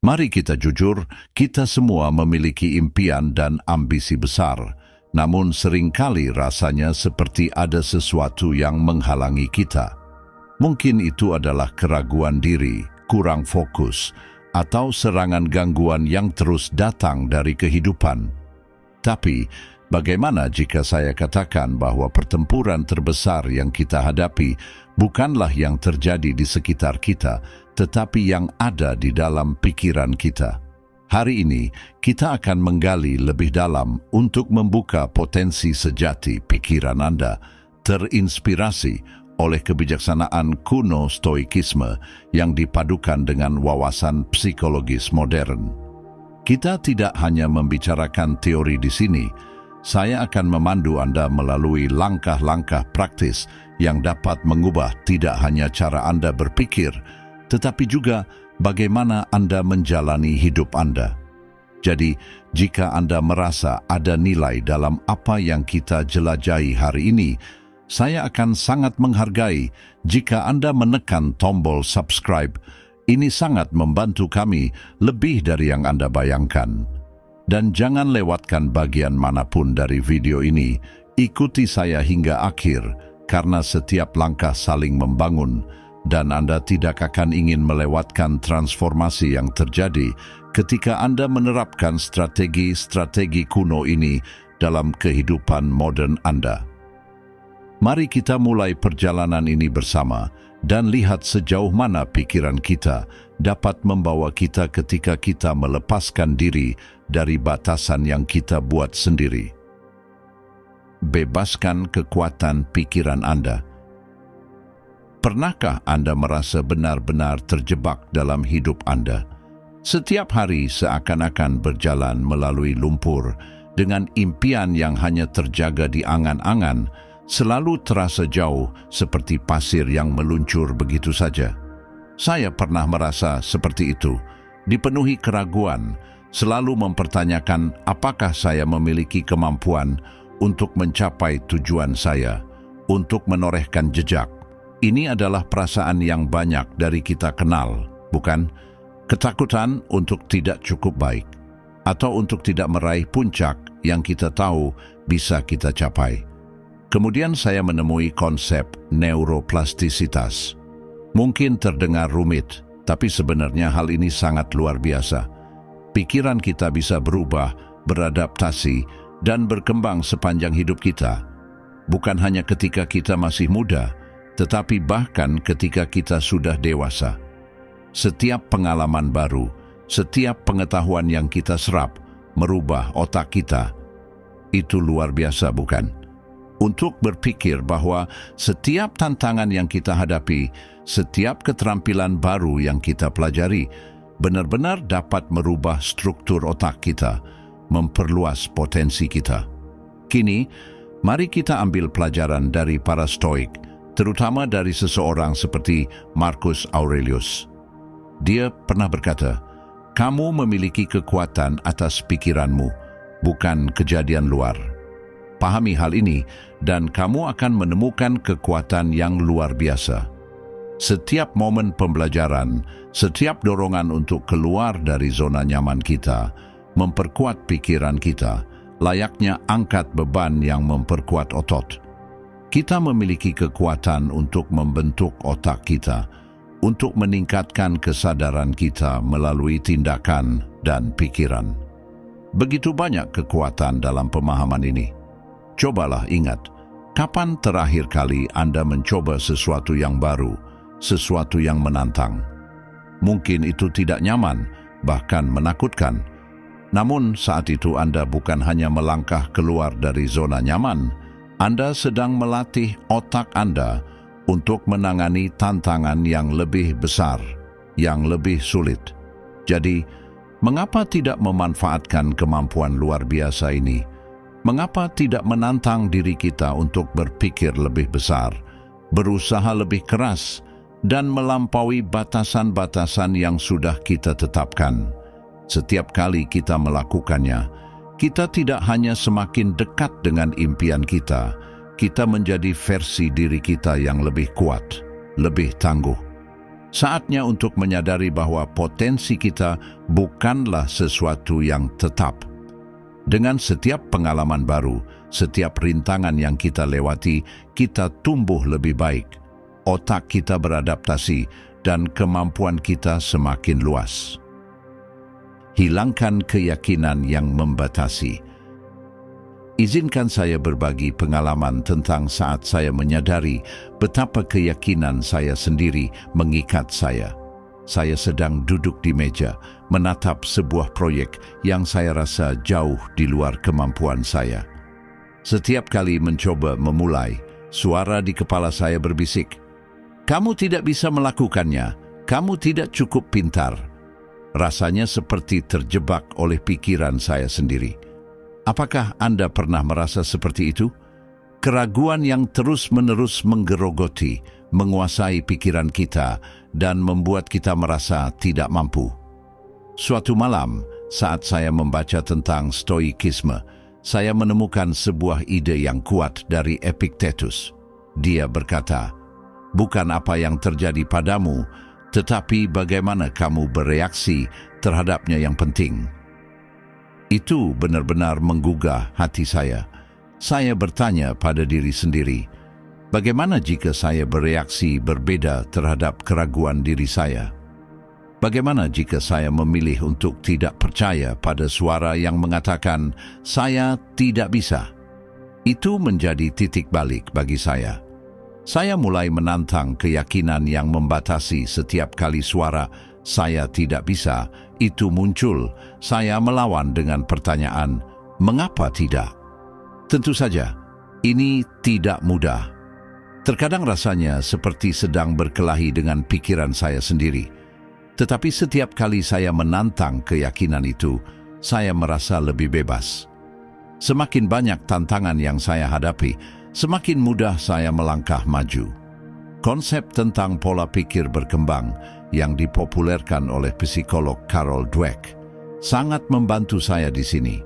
Mari kita jujur, kita semua memiliki impian dan ambisi besar, namun seringkali rasanya seperti ada sesuatu yang menghalangi kita. Mungkin itu adalah keraguan diri, kurang fokus, atau serangan gangguan yang terus datang dari kehidupan. Tapi, bagaimana jika saya katakan bahwa pertempuran terbesar yang kita hadapi bukanlah yang terjadi di sekitar kita, tetapi yang ada di dalam pikiran kita? Hari ini, kita akan menggali lebih dalam untuk membuka potensi sejati pikiran Anda, terinspirasi oleh kebijaksanaan kuno stoikisme yang dipadukan dengan wawasan psikologis modern. Kita tidak hanya membicarakan teori di sini, saya akan memandu Anda melalui langkah-langkah praktis yang dapat mengubah tidak hanya cara Anda berpikir, tetapi juga bagaimana Anda menjalani hidup Anda. Jadi, jika Anda merasa ada nilai dalam apa yang kita jelajahi hari ini, saya akan sangat menghargai jika Anda menekan tombol subscribe. Ini sangat membantu kami lebih dari yang Anda bayangkan. Dan jangan lewatkan bagian manapun dari video ini. Ikuti saya hingga akhir, karena setiap langkah saling membangun, dan Anda tidak akan ingin melewatkan transformasi yang terjadi ketika Anda menerapkan strategi-strategi kuno ini dalam kehidupan modern Anda. Mari kita mulai perjalanan ini bersama dan lihat sejauh mana pikiran kita dapat membawa kita ketika kita melepaskan diri dari batasan yang kita buat sendiri. Bebaskan kekuatan pikiran Anda. Pernahkah Anda merasa benar-benar terjebak dalam hidup Anda? Setiap hari seakan-akan berjalan melalui lumpur dengan impian yang hanya terjaga di angan-angan, selalu terasa jauh seperti pasir yang meluncur begitu saja. Saya pernah merasa seperti itu, dipenuhi keraguan, selalu mempertanyakan apakah saya memiliki kemampuan untuk mencapai tujuan saya, untuk menorehkan jejak. Ini adalah perasaan yang banyak dari kita kenal, bukan? Ketakutan untuk tidak cukup baik, atau untuk tidak meraih puncak yang kita tahu bisa kita capai. Kemudian saya menemui konsep neuroplastisitas. Mungkin terdengar rumit, tapi sebenarnya hal ini sangat luar biasa. Pikiran kita bisa berubah, beradaptasi, dan berkembang sepanjang hidup kita. Bukan hanya ketika kita masih muda, tetapi bahkan ketika kita sudah dewasa. Setiap pengalaman baru, setiap pengetahuan yang kita serap, merubah otak kita. Itu luar biasa, bukan? Untuk berpikir bahwa setiap tantangan yang kita hadapi, setiap keterampilan baru yang kita pelajari, benar-benar dapat merubah struktur otak kita, memperluas potensi kita. Kini, mari kita ambil pelajaran dari para Stoik, terutama dari seseorang seperti Marcus Aurelius. Dia pernah berkata, "Kamu memiliki kekuatan atas pikiranmu, bukan kejadian luar." Pahami hal ini, dan kamu akan menemukan kekuatan yang luar biasa. Setiap momen pembelajaran, setiap dorongan untuk keluar dari zona nyaman kita, memperkuat pikiran kita, layaknya angkat beban yang memperkuat otot. Kita memiliki kekuatan untuk membentuk otak kita, untuk meningkatkan kesadaran kita melalui tindakan dan pikiran. Begitu banyak kekuatan dalam pemahaman ini. Cobalah ingat, kapan terakhir kali Anda mencoba sesuatu yang baru, sesuatu yang menantang? Mungkin itu tidak nyaman, bahkan menakutkan. Namun saat itu Anda bukan hanya melangkah keluar dari zona nyaman, Anda sedang melatih otak Anda untuk menangani tantangan yang lebih besar, yang lebih sulit. Jadi, mengapa tidak memanfaatkan kemampuan luar biasa ini? Mengapa tidak menantang diri kita untuk berpikir lebih besar, berusaha lebih keras, dan melampaui batasan-batasan yang sudah kita tetapkan? Setiap kali kita melakukannya, kita tidak hanya semakin dekat dengan impian kita, kita menjadi versi diri kita yang lebih kuat, lebih tangguh. Saatnya untuk menyadari bahwa potensi kita bukanlah sesuatu yang tetap. Dengan setiap pengalaman baru, setiap rintangan yang kita lewati, kita tumbuh lebih baik. Otak kita beradaptasi dan kemampuan kita semakin luas. Hilangkan keyakinan yang membatasi. Izinkan saya berbagi pengalaman tentang saat saya menyadari betapa keyakinan saya sendiri mengikat saya. Saya sedang duduk di meja, menatap sebuah proyek yang saya rasa jauh di luar kemampuan saya. Setiap kali mencoba memulai, suara di kepala saya berbisik, "Kamu tidak bisa melakukannya, kamu tidak cukup pintar." Rasanya seperti terjebak oleh pikiran saya sendiri. Apakah Anda pernah merasa seperti itu? Keraguan yang terus-menerus menggerogoti, menguasai pikiran kita, dan membuat kita merasa tidak mampu. Suatu malam, saat saya membaca tentang stoikisme, saya menemukan sebuah ide yang kuat dari Epictetus. Dia berkata, "Bukan apa yang terjadi padamu, tetapi bagaimana kamu bereaksi terhadapnya yang penting." Itu benar-benar menggugah hati saya. Saya bertanya pada diri sendiri, bagaimana jika saya bereaksi berbeda terhadap keraguan diri saya? Bagaimana jika saya memilih untuk tidak percaya pada suara yang mengatakan, "Saya tidak bisa"? Itu menjadi titik balik bagi saya. Saya mulai menantang keyakinan yang membatasi. Setiap kali suara "saya tidak bisa" itu muncul, saya melawan dengan pertanyaan, mengapa tidak? Tentu saja, ini tidak mudah. Terkadang rasanya seperti sedang berkelahi dengan pikiran saya sendiri. Tetapi setiap kali saya menantang keyakinan itu, saya merasa lebih bebas. Semakin banyak tantangan yang saya hadapi, semakin mudah saya melangkah maju. Konsep tentang pola pikir berkembang yang dipopulerkan oleh psikolog Carol Dweck sangat membantu saya di sini.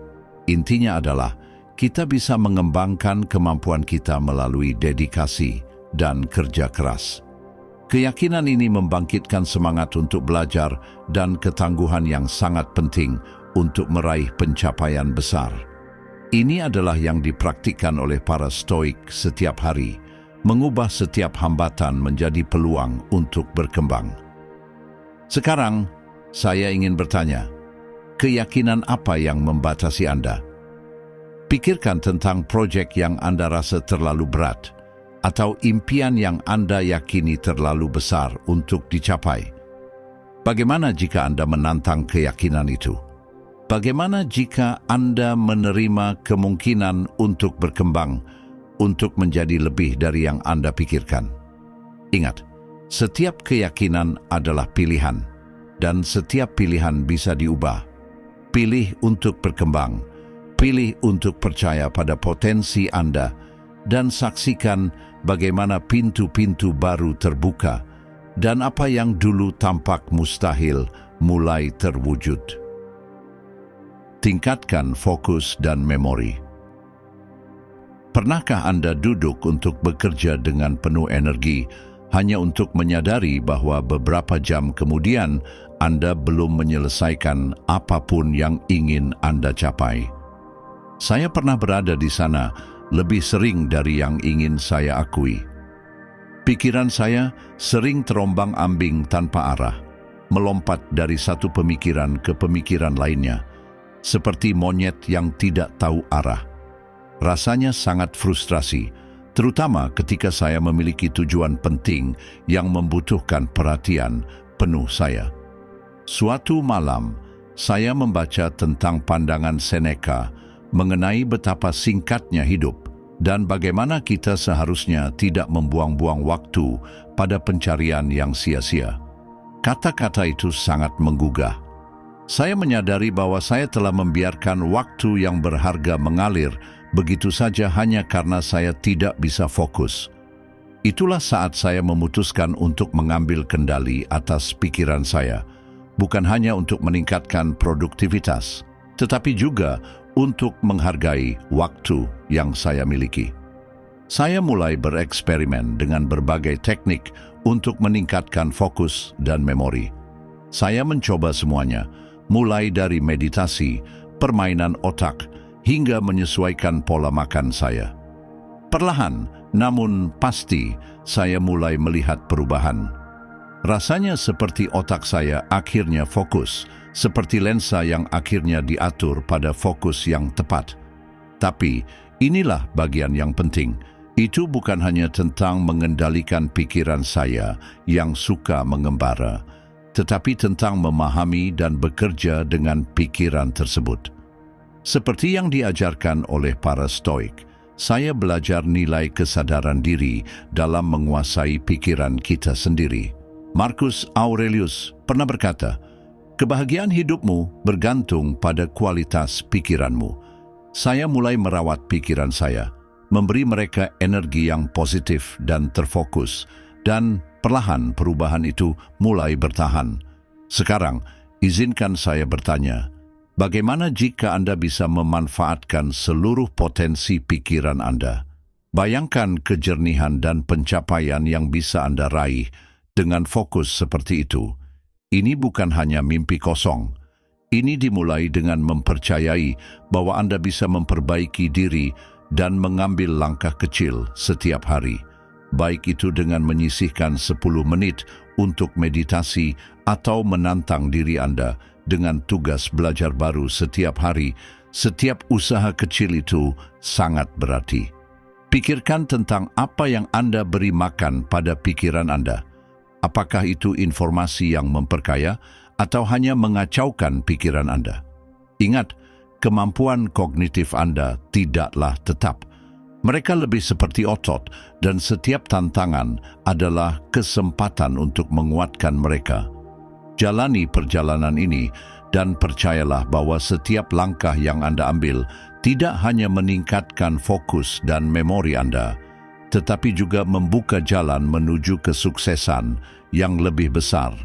Intinya adalah kita bisa mengembangkan kemampuan kita melalui dedikasi dan kerja keras. Keyakinan ini membangkitkan semangat untuk belajar dan ketangguhan yang sangat penting untuk meraih pencapaian besar. Ini adalah yang dipraktikkan oleh para stoik setiap hari, mengubah setiap hambatan menjadi peluang untuk berkembang. Sekarang, saya ingin bertanya, keyakinan apa yang membatasi Anda? Pikirkan tentang proyek yang Anda rasa terlalu berat, atau impian yang Anda yakini terlalu besar untuk dicapai. Bagaimana jika Anda menantang keyakinan itu? Bagaimana jika Anda menerima kemungkinan untuk berkembang, untuk menjadi lebih dari yang Anda pikirkan? Ingat, setiap keyakinan adalah pilihan, dan setiap pilihan bisa diubah. Pilih untuk berkembang, pilih untuk percaya pada potensi Anda, dan saksikan bagaimana pintu-pintu baru terbuka, dan apa yang dulu tampak mustahil mulai terwujud. Tingkatkan fokus dan memori. Pernahkah Anda duduk untuk bekerja dengan penuh energi, hanya untuk menyadari bahwa beberapa jam kemudian Anda belum menyelesaikan apapun yang ingin Anda capai? Saya pernah berada di sana lebih sering dari yang ingin saya akui. Pikiran saya sering terombang-ambing tanpa arah, melompat dari satu pemikiran ke pemikiran lainnya, seperti monyet yang tidak tahu arah. Rasanya sangat frustrasi, terutama ketika saya memiliki tujuan penting yang membutuhkan perhatian penuh saya. Suatu malam, saya membaca tentang pandangan Seneca mengenai betapa singkatnya hidup dan bagaimana kita seharusnya tidak membuang-buang waktu pada pencarian yang sia-sia. Kata-kata itu sangat menggugah. Saya menyadari bahwa saya telah membiarkan waktu yang berharga mengalir begitu saja hanya karena saya tidak bisa fokus. Itulah saat saya memutuskan untuk mengambil kendali atas pikiran saya, bukan hanya untuk meningkatkan produktivitas, tetapi juga untuk menghargai waktu yang saya miliki. Saya mulai bereksperimen dengan berbagai teknik untuk meningkatkan fokus dan memori. Saya mencoba semuanya, mulai dari meditasi, permainan otak, hingga menyesuaikan pola makan saya. Perlahan, namun pasti, saya mulai melihat perubahan. Rasanya seperti otak saya akhirnya fokus, seperti lensa yang akhirnya diatur pada fokus yang tepat. Tapi, inilah bagian yang penting. Itu bukan hanya tentang mengendalikan pikiran saya yang suka mengembara, tetapi tentang memahami dan bekerja dengan pikiran tersebut. Seperti yang diajarkan oleh para Stoik, saya belajar nilai kesadaran diri dalam menguasai pikiran kita sendiri. Marcus Aurelius pernah berkata, "Kebahagiaan hidupmu bergantung pada kualitas pikiranmu." Saya mulai merawat pikiran saya, memberi mereka energi yang positif dan terfokus, dan perlahan perubahan itu mulai bertahan. Sekarang, izinkan saya bertanya, bagaimana jika Anda bisa memanfaatkan seluruh potensi pikiran Anda? Bayangkan kejernihan dan pencapaian yang bisa Anda raih dengan fokus seperti itu. Ini bukan hanya mimpi kosong. Ini dimulai dengan mempercayai bahwa Anda bisa memperbaiki diri dan mengambil langkah kecil setiap hari, baik itu dengan menyisihkan 10 menit untuk meditasi atau menantang diri Anda dengan tugas belajar baru setiap hari. Setiap usaha kecil itu sangat berarti. Pikirkan tentang apa yang Anda beri makan pada pikiran Anda. Apakah itu informasi yang memperkaya atau hanya mengacaukan pikiran Anda? Ingat, kemampuan kognitif Anda tidaklah tetap. Mereka lebih seperti otot, dan setiap tantangan adalah kesempatan untuk menguatkan mereka. Jalani perjalanan ini, dan percayalah bahwa setiap langkah yang Anda ambil tidak hanya meningkatkan fokus dan memori Anda, tetapi juga membuka jalan menuju kesuksesan yang lebih besar.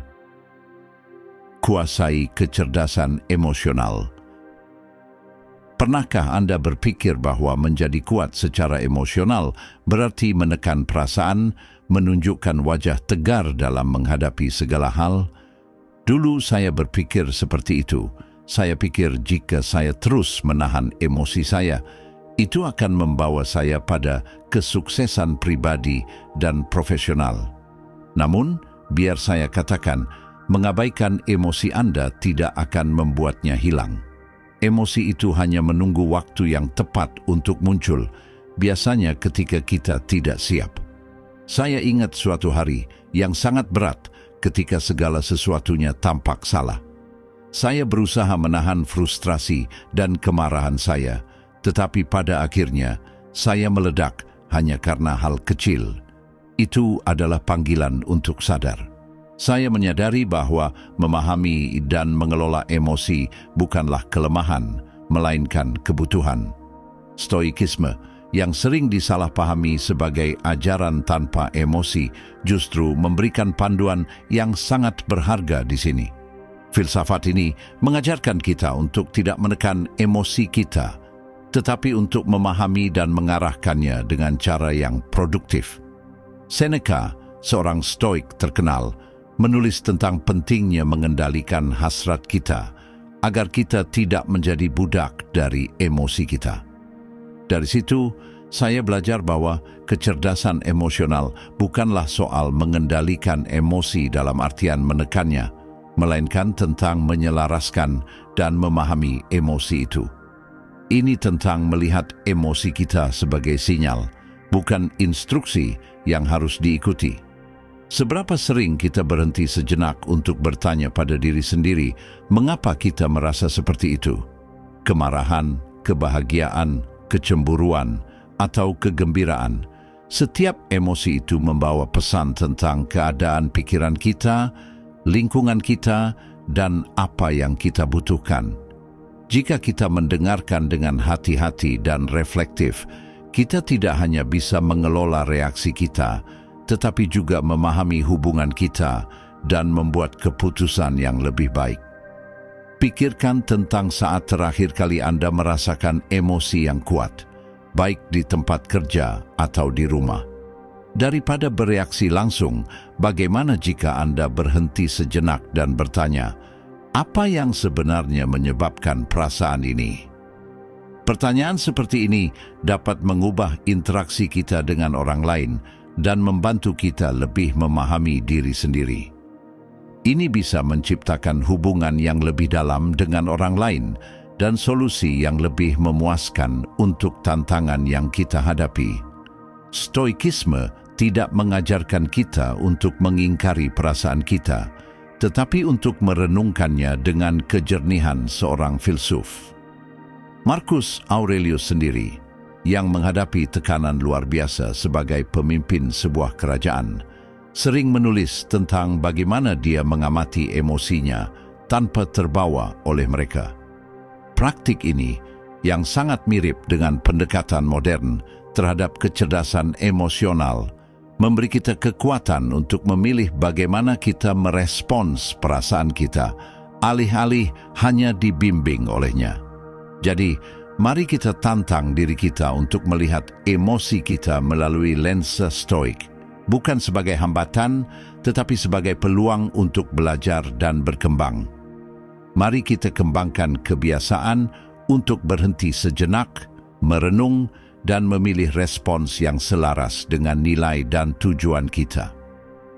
Kuasai kecerdasan emosional. Pernahkah Anda berpikir bahwa menjadi kuat secara emosional berarti menekan perasaan, menunjukkan wajah tegar dalam menghadapi segala hal? Dulu saya berpikir seperti itu. Saya pikir jika saya terus menahan emosi saya, itu akan membawa saya pada kesuksesan pribadi dan profesional. Namun, biar saya katakan, mengabaikan emosi Anda tidak akan membuatnya hilang. Emosi itu hanya menunggu waktu yang tepat untuk muncul, biasanya ketika kita tidak siap. Saya ingat suatu hari yang sangat berat ketika segala sesuatunya tampak salah. Saya berusaha menahan frustrasi dan kemarahan saya, tetapi pada akhirnya saya meledak hanya karena hal kecil. Itu adalah panggilan untuk sadar. Saya menyadari bahwa memahami dan mengelola emosi bukanlah kelemahan, melainkan kebutuhan. Stoikisme, yang sering disalahpahami sebagai ajaran tanpa emosi, justru memberikan panduan yang sangat berharga di sini. Filsafat ini mengajarkan kita untuk tidak menekan emosi kita, tetapi untuk memahami dan mengarahkannya dengan cara yang produktif. Seneca, seorang Stoik terkenal, menulis tentang pentingnya mengendalikan hasrat kita agar kita tidak menjadi budak dari emosi kita. Dari situ, saya belajar bahwa kecerdasan emosional bukanlah soal mengendalikan emosi dalam artian menekannya, melainkan tentang menyelaraskan dan memahami emosi itu. Ini tentang melihat emosi kita sebagai sinyal, bukan instruksi yang harus diikuti. Seberapa sering kita berhenti sejenak untuk bertanya pada diri sendiri, mengapa kita merasa seperti itu? Kemarahan, kebahagiaan, kecemburuan, atau kegembiraan. Setiap emosi itu membawa pesan tentang keadaan pikiran kita, lingkungan kita, dan apa yang kita butuhkan. Jika kita mendengarkan dengan hati-hati dan reflektif, kita tidak hanya bisa mengelola reaksi kita, tetapi juga memahami hubungan kita dan membuat keputusan yang lebih baik. Pikirkan tentang saat terakhir kali Anda merasakan emosi yang kuat. baik di tempat kerja atau di rumah. Daripada bereaksi langsung, bagaimana jika Anda berhenti sejenak dan bertanya, apa yang sebenarnya menyebabkan perasaan ini? Pertanyaan seperti ini dapat mengubah interaksi kita dengan orang lain dan membantu kita lebih memahami diri sendiri. Ini bisa menciptakan hubungan yang lebih dalam dengan orang lain dan solusi yang lebih memuaskan untuk tantangan yang kita hadapi. Stoikisme tidak mengajarkan kita untuk mengingkari perasaan kita, tetapi untuk merenungkannya dengan kejernihan seorang filsuf. Marcus Aurelius sendiri, yang menghadapi tekanan luar biasa sebagai pemimpin sebuah kerajaan, sering menulis tentang bagaimana dia mengamati emosinya tanpa terbawa oleh mereka. Praktik ini, yang sangat mirip dengan pendekatan modern terhadap kecerdasan emosional, memberi kita kekuatan untuk memilih bagaimana kita merespons perasaan kita, alih-alih hanya dibimbing olehnya. Jadi, mari kita tantang diri kita untuk melihat emosi kita melalui lensa stoik, bukan sebagai hambatan, tetapi sebagai peluang untuk belajar dan berkembang. Mari kita kembangkan kebiasaan untuk berhenti sejenak, merenung, dan memilih respons yang selaras dengan nilai dan tujuan kita.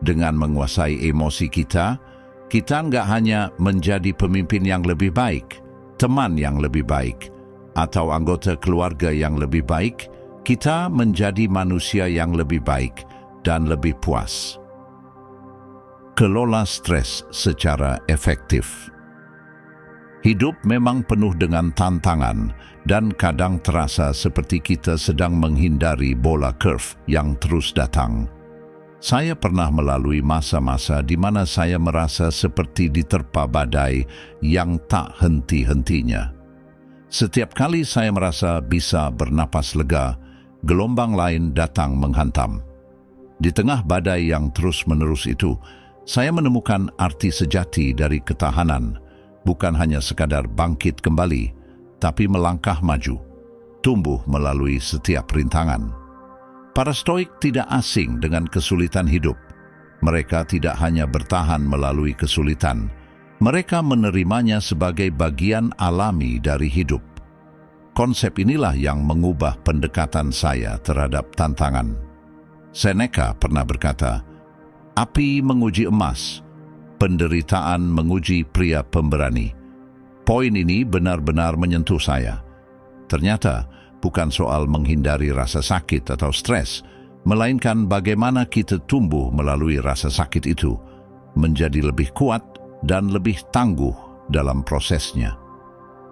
Dengan menguasai emosi kita, kita nggak hanya menjadi pemimpin yang lebih baik, teman yang lebih baik, atau anggota keluarga yang lebih baik, kita menjadi manusia yang lebih baik dan lebih puas. Kelola stres secara efektif. Hidup memang penuh dengan tantangan dan kadang terasa seperti kita sedang menghindari bola curve yang terus datang. Saya pernah melalui masa-masa di mana saya merasa seperti diterpa badai yang tak henti-hentinya. Setiap kali saya merasa bisa bernapas lega, gelombang lain datang menghantam. Di tengah badai yang terus-menerus itu, saya menemukan arti sejati dari ketahanan, bukan hanya sekadar bangkit kembali, tapi melangkah maju, tumbuh melalui setiap rintangan. Para Stoik tidak asing dengan kesulitan hidup. Mereka tidak hanya bertahan melalui kesulitan, mereka menerimanya sebagai bagian alami dari hidup. Konsep inilah yang mengubah pendekatan saya terhadap tantangan. Seneca pernah berkata, "Api menguji emas, penderitaan menguji pria pemberani." Poin ini benar-benar menyentuh saya. Ternyata bukan soal menghindari rasa sakit atau stres, melainkan bagaimana kita tumbuh melalui rasa sakit itu, menjadi lebih kuat dan lebih tangguh dalam prosesnya.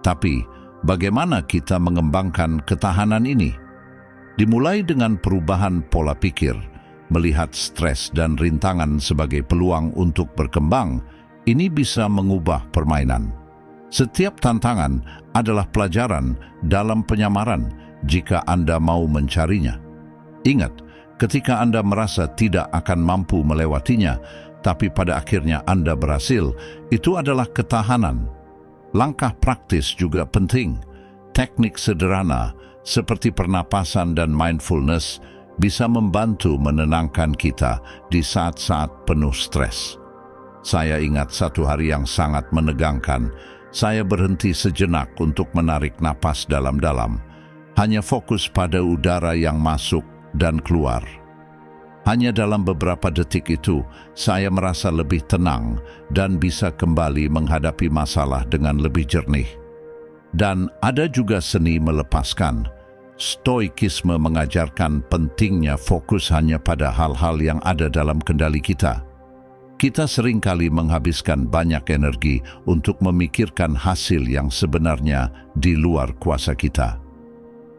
Tapi, bagaimana kita mengembangkan ketahanan ini? Dimulai dengan perubahan pola pikir, melihat stres dan rintangan sebagai peluang untuk berkembang, ini bisa mengubah permainan. Setiap tantangan adalah pelajaran dalam penyamaran jika Anda mau mencarinya. Ingat, ketika Anda merasa tidak akan mampu melewatinya, tapi pada akhirnya Anda berhasil, itu adalah ketahanan. Langkah praktis juga penting. Teknik sederhana seperti pernapasan dan mindfulness bisa membantu menenangkan kita di saat-saat penuh stres. Saya ingat satu hari yang sangat menegangkan. Saya berhenti sejenak untuk menarik napas dalam-dalam, hanya fokus pada udara yang masuk dan keluar. Hanya dalam beberapa detik itu, saya merasa lebih tenang dan bisa kembali menghadapi masalah dengan lebih jernih. Dan ada juga seni melepaskan. Stoikisme mengajarkan pentingnya fokus hanya pada hal-hal yang ada dalam kendali kita. Kita seringkali menghabiskan banyak energi untuk memikirkan hasil yang sebenarnya di luar kuasa kita.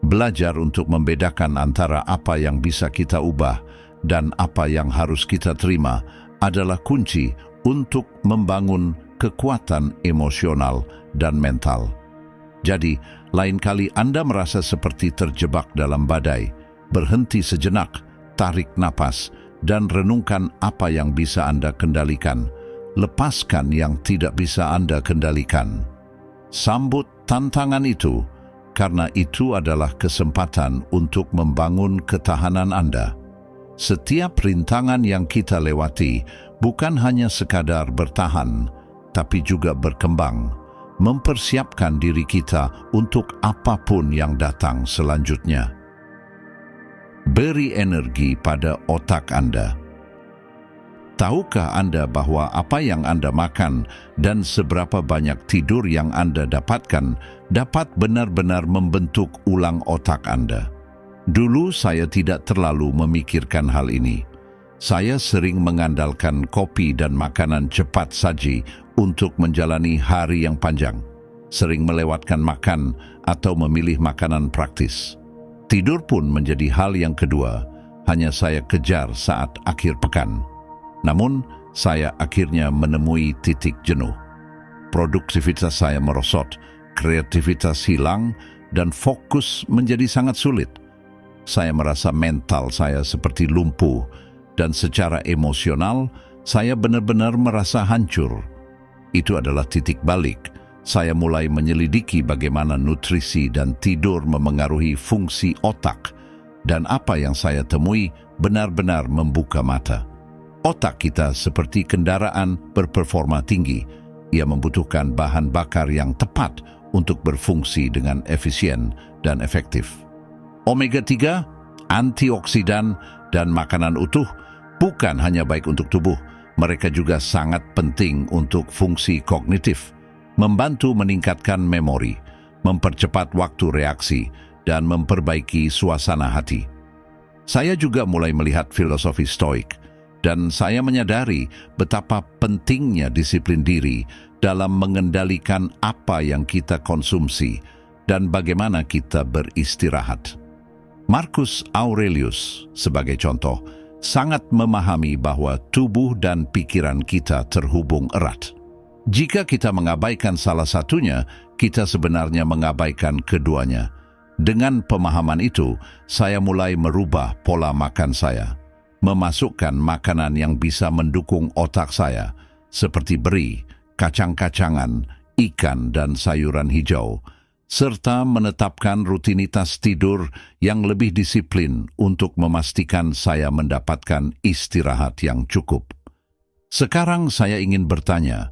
Belajar untuk membedakan antara apa yang bisa kita ubah dan apa yang harus kita terima adalah kunci untuk membangun kekuatan emosional dan mental. Jadi, lain kali Anda merasa seperti terjebak dalam badai, berhenti sejenak, tarik napas, dan renungkan apa yang bisa Anda kendalikan. Lepaskan yang tidak bisa Anda kendalikan. Sambut tantangan itu karena itu adalah kesempatan untuk membangun ketahanan Anda. Setiap rintangan yang kita lewati bukan hanya sekadar bertahan, tapi juga berkembang, mempersiapkan diri kita untuk apapun yang datang selanjutnya. Beri energi pada otak Anda. Tahukah Anda bahwa apa yang Anda makan dan seberapa banyak tidur yang Anda dapatkan dapat benar-benar membentuk ulang otak Anda? Dulu saya tidak terlalu memikirkan hal ini. Saya sering mengandalkan kopi dan makanan cepat saji untuk menjalani hari yang panjang. Sering melewatkan makan atau memilih makanan praktis. Tidur pun menjadi hal yang kedua, hanya saya kejar saat akhir pekan. Namun, saya akhirnya menemui titik jenuh. Produktivitas saya merosot, kreativitas hilang, dan fokus menjadi sangat sulit. Saya merasa mental saya seperti lumpuh, dan secara emosional, saya benar-benar merasa hancur. Itu adalah titik balik. Saya mulai menyelidiki bagaimana nutrisi dan tidur memengaruhi fungsi otak, dan apa yang saya temui benar-benar membuka mata. Otak kita seperti kendaraan berperforma tinggi. Ia membutuhkan bahan bakar yang tepat untuk berfungsi dengan efisien dan efektif. Omega-3, antioksidan, dan makanan utuh bukan hanya baik untuk tubuh, mereka juga sangat penting untuk fungsi kognitif, membantu meningkatkan memori, mempercepat waktu reaksi, dan memperbaiki suasana hati. Saya juga mulai melihat filosofi Stoik, dan saya menyadari betapa pentingnya disiplin diri dalam mengendalikan apa yang kita konsumsi dan bagaimana kita beristirahat. Marcus Aurelius, sebagai contoh, sangat memahami bahwa tubuh dan pikiran kita terhubung erat. Jika kita mengabaikan salah satunya, kita sebenarnya mengabaikan keduanya. Dengan pemahaman itu, saya mulai merubah pola makan saya, memasukkan makanan yang bisa mendukung otak saya, seperti beri, kacang-kacangan, ikan, dan sayuran hijau, serta menetapkan rutinitas tidur yang lebih disiplin untuk memastikan saya mendapatkan istirahat yang cukup. Sekarang saya ingin bertanya,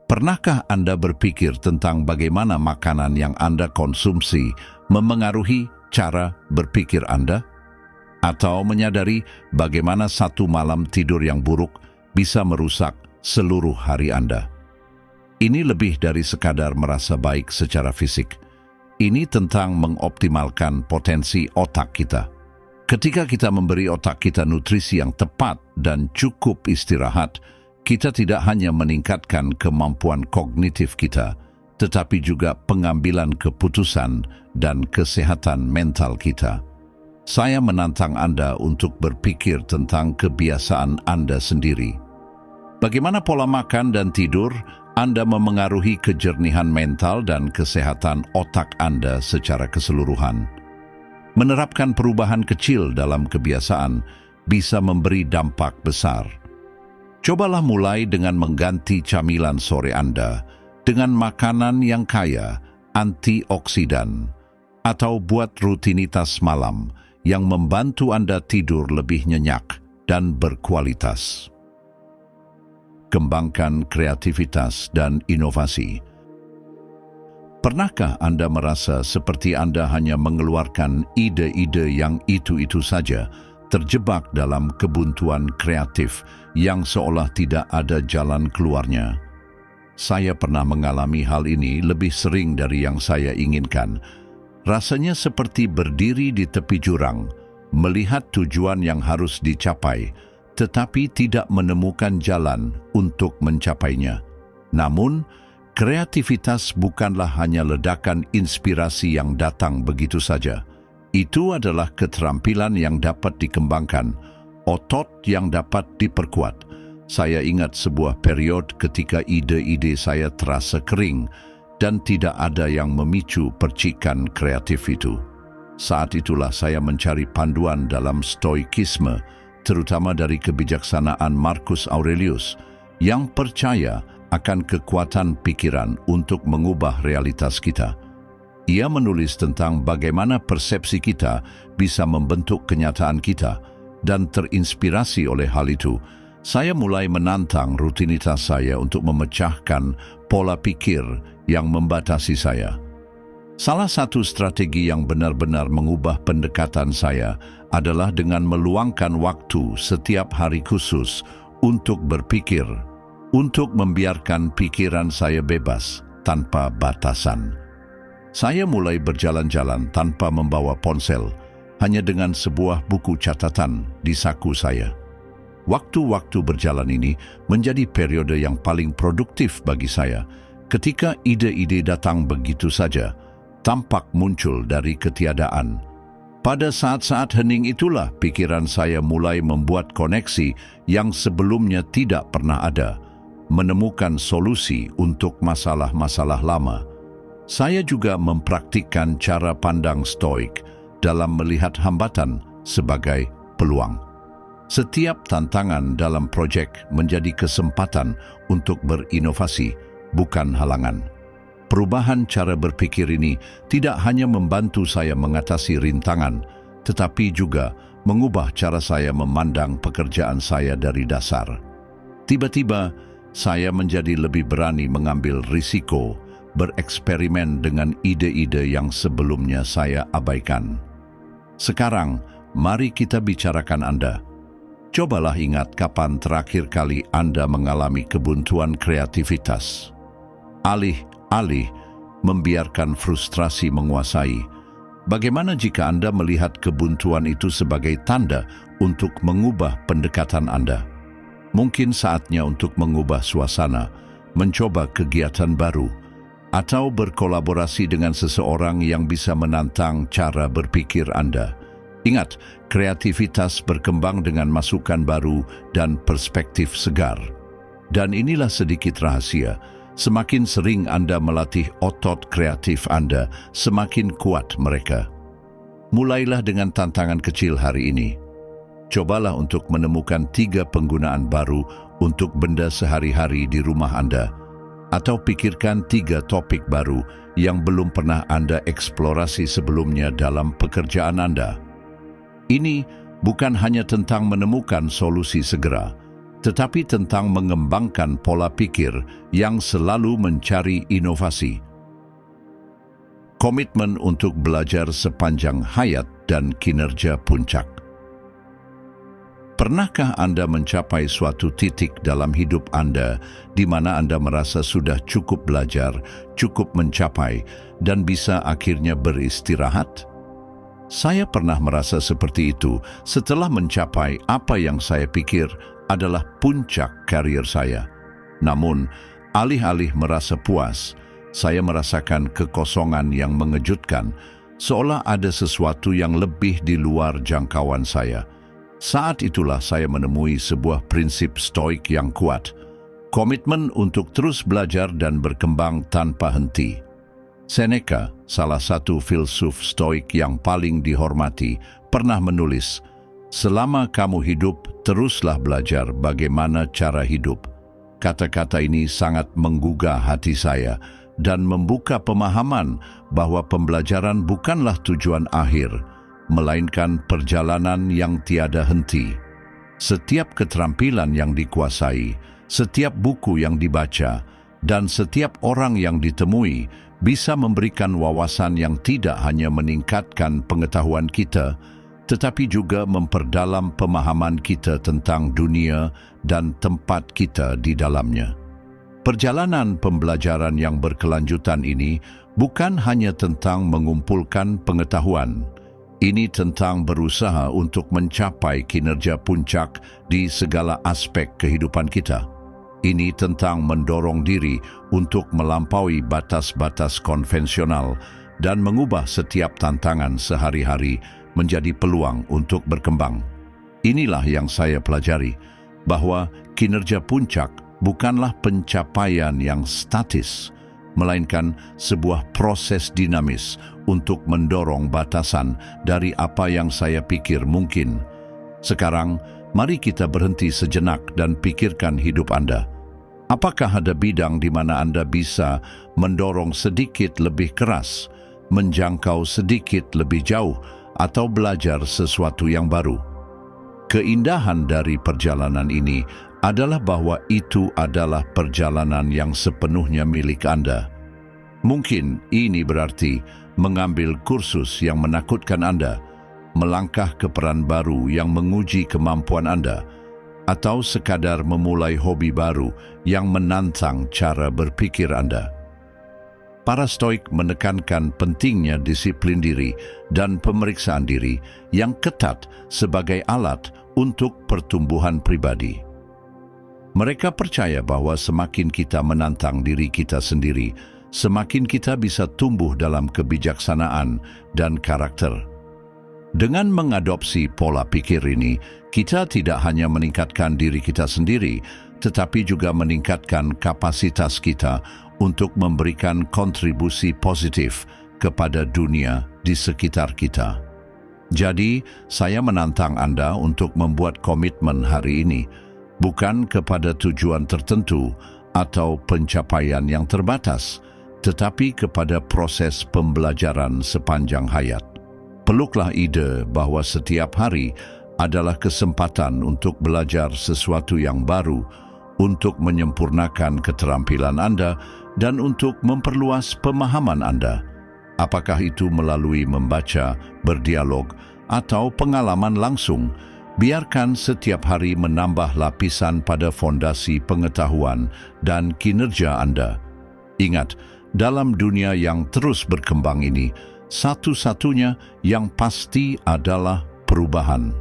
pernahkah Anda berpikir tentang bagaimana makanan yang Anda konsumsi memengaruhi cara berpikir Anda? Atau menyadari bagaimana satu malam tidur yang buruk bisa merusak seluruh hari Anda? Ini lebih dari sekadar merasa baik secara fisik. Ini tentang mengoptimalkan potensi otak kita. Ketika kita memberi otak kita nutrisi yang tepat dan cukup istirahat, kita tidak hanya meningkatkan kemampuan kognitif kita, tetapi juga pengambilan keputusan dan kesehatan mental kita. Saya menantang Anda untuk berpikir tentang kebiasaan Anda sendiri. Bagaimana pola makan dan tidur Anda memengaruhi kejernihan mental dan kesehatan otak Anda secara keseluruhan? Menerapkan perubahan kecil dalam kebiasaan bisa memberi dampak besar. Cobalah mulai dengan mengganti camilan sore Anda dengan makanan yang kaya antioksidan, atau buat rutinitas malam yang membantu Anda tidur lebih nyenyak dan berkualitas. Kembangkan kreativitas dan inovasi. Pernahkah Anda merasa seperti Anda hanya mengeluarkan ide-ide yang itu-itu saja, terjebak dalam kebuntuan kreatif yang seolah tidak ada jalan keluarnya? Saya pernah mengalami hal ini lebih sering dari yang saya inginkan. Rasanya seperti berdiri di tepi jurang, melihat tujuan yang harus dicapai, tetapi tidak menemukan jalan untuk mencapainya. Namun, kreativitas bukanlah hanya ledakan inspirasi yang datang begitu saja. Itu adalah keterampilan yang dapat dikembangkan, otot yang dapat diperkuat. Saya ingat sebuah periode ketika ide-ide saya terasa kering, dan tidak ada yang memicu percikan kreatif itu. Saat itulah saya mencari panduan dalam stoikisme, terutama dari kebijaksanaan Marcus Aurelius, yang percaya akan kekuatan pikiran untuk mengubah realitas kita. Ia menulis tentang bagaimana persepsi kita bisa membentuk kenyataan kita, dan terinspirasi oleh hal itu, saya mulai menantang rutinitas saya untuk memecahkan pola pikir yang membatasi saya. Salah satu strategi yang benar-benar mengubah pendekatan saya adalah dengan meluangkan waktu setiap hari khusus untuk berpikir, untuk membiarkan pikiran saya bebas tanpa batasan. Saya mulai berjalan-jalan tanpa membawa ponsel, hanya dengan sebuah buku catatan di saku saya. Waktu-waktu berjalan ini menjadi periode yang paling produktif bagi saya, ketika ide-ide datang begitu saja, tampak muncul dari ketiadaan. Pada saat-saat hening itulah pikiran saya mulai membuat koneksi yang sebelumnya tidak pernah ada, menemukan solusi untuk masalah-masalah lama. Saya juga mempraktikkan cara pandang stoik dalam melihat hambatan sebagai peluang. Setiap tantangan dalam proyek menjadi kesempatan untuk berinovasi, bukan halangan. Perubahan cara berpikir ini tidak hanya membantu saya mengatasi rintangan, tetapi juga mengubah cara saya memandang pekerjaan saya dari dasar. Tiba-tiba, saya menjadi lebih berani mengambil risiko, bereksperimen dengan ide-ide yang sebelumnya saya abaikan. Sekarang, mari kita bicarakan Anda. Cobalah ingat kapan terakhir kali Anda mengalami kebuntuan kreativitas. Alih-alih membiarkan frustrasi menguasai, bagaimana jika Anda melihat kebuntuan itu sebagai tanda untuk mengubah pendekatan Anda? Mungkin saatnya untuk mengubah suasana, mencoba kegiatan baru, atau berkolaborasi dengan seseorang yang bisa menantang cara berpikir Anda. Ingat, kreativitas berkembang dengan masukan baru dan perspektif segar. Dan inilah sedikit rahasia. Semakin sering Anda melatih otot kreatif Anda, semakin kuat mereka. Mulailah dengan tantangan kecil hari ini. Cobalah untuk menemukan 3 penggunaan baru untuk benda sehari-hari di rumah Anda. Atau pikirkan 3 topik baru yang belum pernah Anda eksplorasi sebelumnya dalam pekerjaan Anda. Ini bukan hanya tentang menemukan solusi segera, tetapi tentang mengembangkan pola pikir yang selalu mencari inovasi. Komitmen untuk belajar sepanjang hayat dan kinerja puncak. Pernahkah Anda mencapai suatu titik dalam hidup Anda di mana Anda merasa sudah cukup belajar, cukup mencapai, dan bisa akhirnya beristirahat? Saya pernah merasa seperti itu setelah mencapai apa yang saya pikir adalah puncak karier saya. Namun, alih-alih merasa puas, saya merasakan kekosongan yang mengejutkan, seolah ada sesuatu yang lebih di luar jangkauan saya. Saat itulah saya menemui sebuah prinsip stoik yang kuat, komitmen untuk terus belajar dan berkembang tanpa henti. Seneca, salah satu filsuf stoik yang paling dihormati, pernah menulis, "Selama kamu hidup, teruslah belajar bagaimana cara hidup." Kata-kata ini sangat menggugah hati saya dan membuka pemahaman bahwa pembelajaran bukanlah tujuan akhir, melainkan perjalanan yang tiada henti. Setiap keterampilan yang dikuasai, setiap buku yang dibaca, dan setiap orang yang ditemui bisa memberikan wawasan yang tidak hanya meningkatkan pengetahuan kita, tetapi juga memperdalam pemahaman kita tentang dunia dan tempat kita di dalamnya. Perjalanan pembelajaran yang berkelanjutan ini bukan hanya tentang mengumpulkan pengetahuan. Ini tentang berusaha untuk mencapai kinerja puncak di segala aspek kehidupan kita. Ini tentang mendorong diri untuk melampaui batas-batas konvensional dan mengubah setiap tantangan sehari-hari menjadi peluang untuk berkembang. Inilah yang saya pelajari, bahwa kinerja puncak bukanlah pencapaian yang statis, melainkan sebuah proses dinamis untuk mendorong batasan dari apa yang saya pikir mungkin. Sekarang, mari kita berhenti sejenak dan pikirkan hidup Anda. Apakah ada bidang di mana Anda bisa mendorong sedikit lebih keras, menjangkau sedikit lebih jauh, atau belajar sesuatu yang baru. Keindahan dari perjalanan ini adalah bahwa itu adalah perjalanan yang sepenuhnya milik Anda. Mungkin ini berarti mengambil kursus yang menakutkan Anda, melangkah ke peran baru yang menguji kemampuan Anda, atau sekadar memulai hobi baru yang menantang cara berpikir Anda. Para Stoik menekankan pentingnya disiplin diri dan pemeriksaan diri yang ketat sebagai alat untuk pertumbuhan pribadi. Mereka percaya bahwa semakin kita menantang diri kita sendiri, semakin kita bisa tumbuh dalam kebijaksanaan dan karakter. Dengan mengadopsi pola pikir ini, kita tidak hanya meningkatkan diri kita sendiri, tetapi juga meningkatkan kapasitas kita untuk memberikan kontribusi positif kepada dunia di sekitar kita. Jadi, saya menantang Anda untuk membuat komitmen hari ini, bukan kepada tujuan tertentu atau pencapaian yang terbatas, tetapi kepada proses pembelajaran sepanjang hayat. Peluklah ide bahwa setiap hari adalah kesempatan untuk belajar sesuatu yang baru, untuk menyempurnakan keterampilan Anda, dan untuk memperluas pemahaman Anda. Apakah itu melalui membaca, berdialog, atau pengalaman langsung, biarkan setiap hari menambah lapisan pada fondasi pengetahuan dan kinerja Anda. Ingat, dalam dunia yang terus berkembang ini, satu-satunya yang pasti adalah perubahan.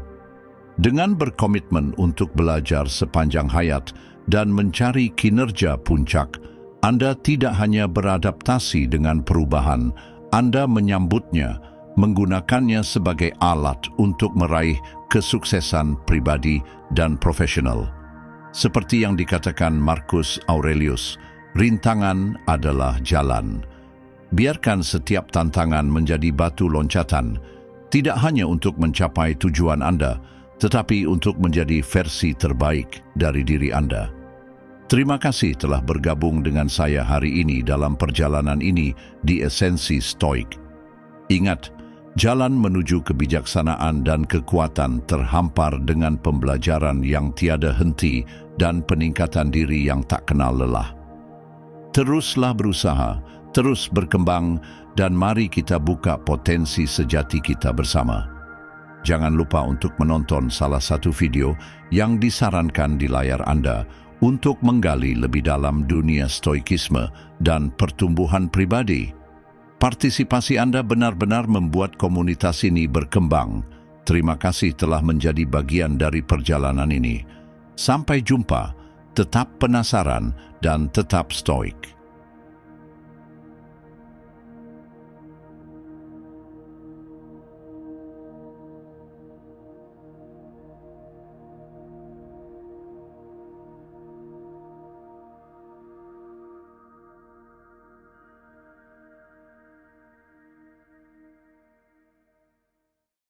Dengan berkomitmen untuk belajar sepanjang hayat dan mencari kinerja puncak, Anda tidak hanya beradaptasi dengan perubahan, Anda menyambutnya, menggunakannya sebagai alat untuk meraih kesuksesan pribadi dan profesional. Seperti yang dikatakan Marcus Aurelius, rintangan adalah jalan. Biarkan setiap tantangan menjadi batu loncatan, tidak hanya untuk mencapai tujuan Anda, tetapi untuk menjadi versi terbaik dari diri Anda. Terima kasih telah bergabung dengan saya hari ini dalam perjalanan ini di Esensi Stoik. Ingat, jalan menuju kebijaksanaan dan kekuatan terhampar dengan pembelajaran yang tiada henti dan peningkatan diri yang tak kenal lelah. Teruslah berusaha, terus berkembang, dan mari kita buka potensi sejati kita bersama. Jangan lupa untuk menonton salah satu video yang disarankan di layar Anda untuk menggali lebih dalam dunia stoikisme dan pertumbuhan pribadi. Partisipasi Anda benar-benar membuat komunitas ini berkembang. Terima kasih telah menjadi bagian dari perjalanan ini. Sampai jumpa, tetap penasaran dan tetap stoik.